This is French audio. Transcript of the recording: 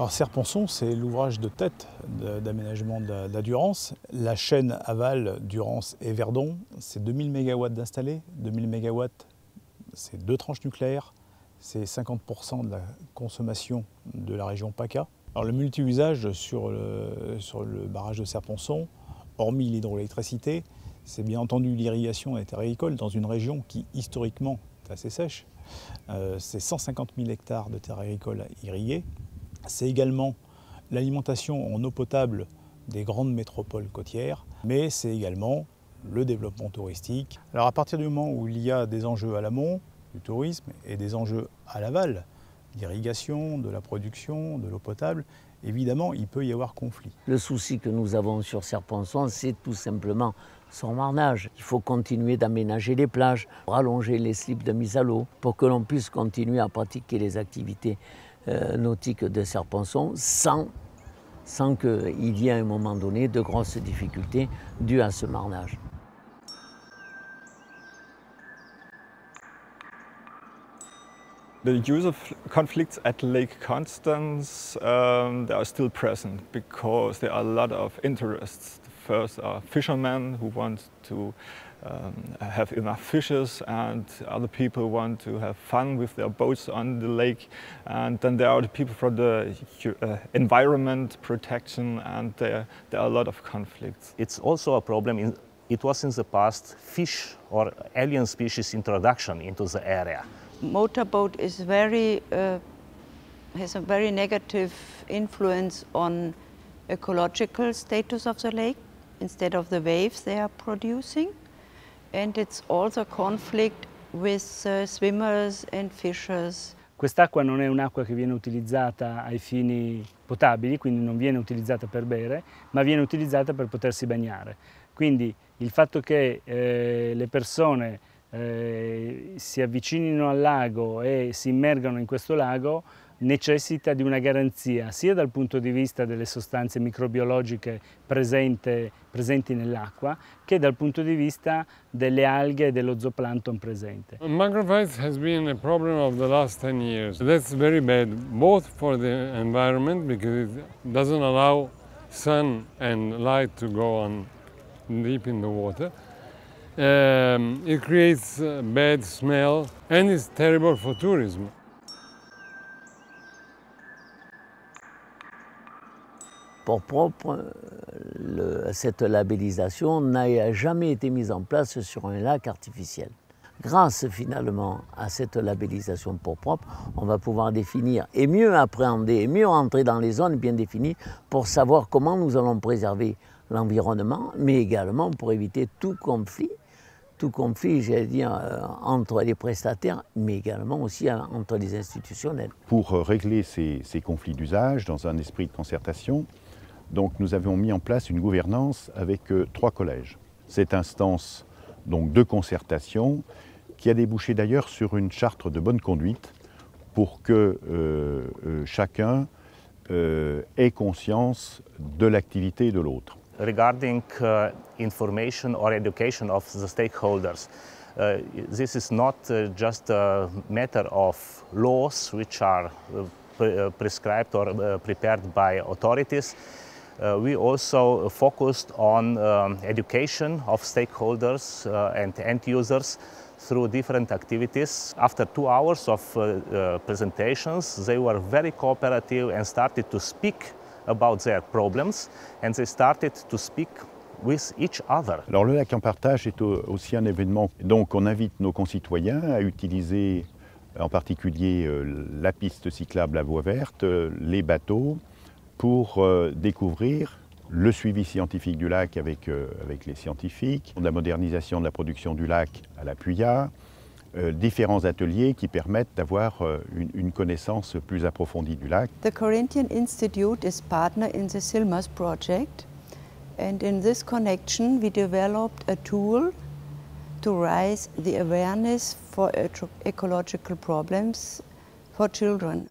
Alors Serre-Ponçon, c'est l'ouvrage de tête d'aménagement de la Durance. La chaîne aval Durance et Verdon, c'est 2000 MW d'installés. 2000 MW, c'est 2 tranches nucléaires, c'est 50% de la consommation de la région PACA. Alors le multi-usage sur le barrage de Serre-Ponçon, hormis l'hydroélectricité, c'est bien entendu l'irrigation et les terres agricoles dans une région qui historiquement est assez sèche. C'est 150 000 hectares de terres agricoles irriguées. C'est également l'alimentation en eau potable des grandes métropoles côtières, mais c'est également le développement touristique. Alors à partir du moment où il y a des enjeux à l'amont du tourisme et des enjeux à l'aval, d'irrigation, de la production, de l'eau potable, évidemment il peut y avoir conflit. Le souci que nous avons sur Serre-Ponçon, c'est tout simplement son marnage. Il faut continuer d'aménager les plages, rallonger les slips de mise à l'eau pour que l'on puisse continuer à pratiquer les activités nautiques de Serre-Ponçon sans qu'il y ait à un moment donné de grosses difficultés dues à ce marnage. The user conflicts at Lake Constance they are still present because there are a lot of interests. The first are fishermen who want to have enough fishes, and other people want to have fun with their boats on the lake. And then there are the people from the environment protection, and there are a lot of conflicts. It's also a problem. It was in the past fish or alien species introduction into the area. Motorboat is has a very negative influence on ecological status of the lake instead of the waves they are producing, and it's also conflict with swimmers and fishers. Quest'acqua non è un'acqua che viene utilizzata ai fini potabili, quindi non viene utilizzata per bere, ma viene utilizzata per potersi bagnare. Quindi il fatto che le persone si avvicinino al lago e si immergano in questo lago necessita di una garanzia sia dal punto di vista delle sostanze microbiologiche presenti nell'acqua che dal punto di vista delle alghe e dello zooplancton presente. Microphytes has been a problem of the last 10 years. That's very bad, both for the environment because it doesn't allow sun and light to go on deep in the water. It creates bad smell and it's terrible for tourism. Pour propre, cette labellisation n'a jamais été mise en place sur un lac artificiel. Grâce finalement à cette labellisation pour propre, on va pouvoir définir et mieux appréhender et mieux entrer dans les zones bien définies pour savoir comment nous allons préserver l'environnement, mais également pour éviter tout conflit, j'allais dire, entre les prestataires, mais également aussi entre les institutionnels. Pour régler ces conflits d'usage dans un esprit de concertation, donc nous avons mis en place une gouvernance avec 3 collèges. Cette instance donc, de concertation qui a débouché d'ailleurs sur une charte de bonne conduite pour que chacun ait conscience de l'activité de l'autre. Regarding information or education of the stakeholders, this is not just a matter of laws which are prescribed or prepared by authorities. We also focused on education of stakeholders and end users through different activities. After 2 hours of presentations, they were very cooperative and started to speak about their problems, and they started to speak with each other. Alors le lac en partage est aussi un événement. Donc on invite nos concitoyens à utiliser en particulier la piste cyclable à voie verte, les bateaux, pour découvrir le suivi scientifique du lac avec les scientifiques, la modernisation de la production du lac à la Puya, différents ateliers qui permettent d'avoir une connaissance plus approfondie du lac. The Corinthian Institute is partner in the SILMAS project, and in this connection we developed a tool to raise the awareness for ecological problems for children.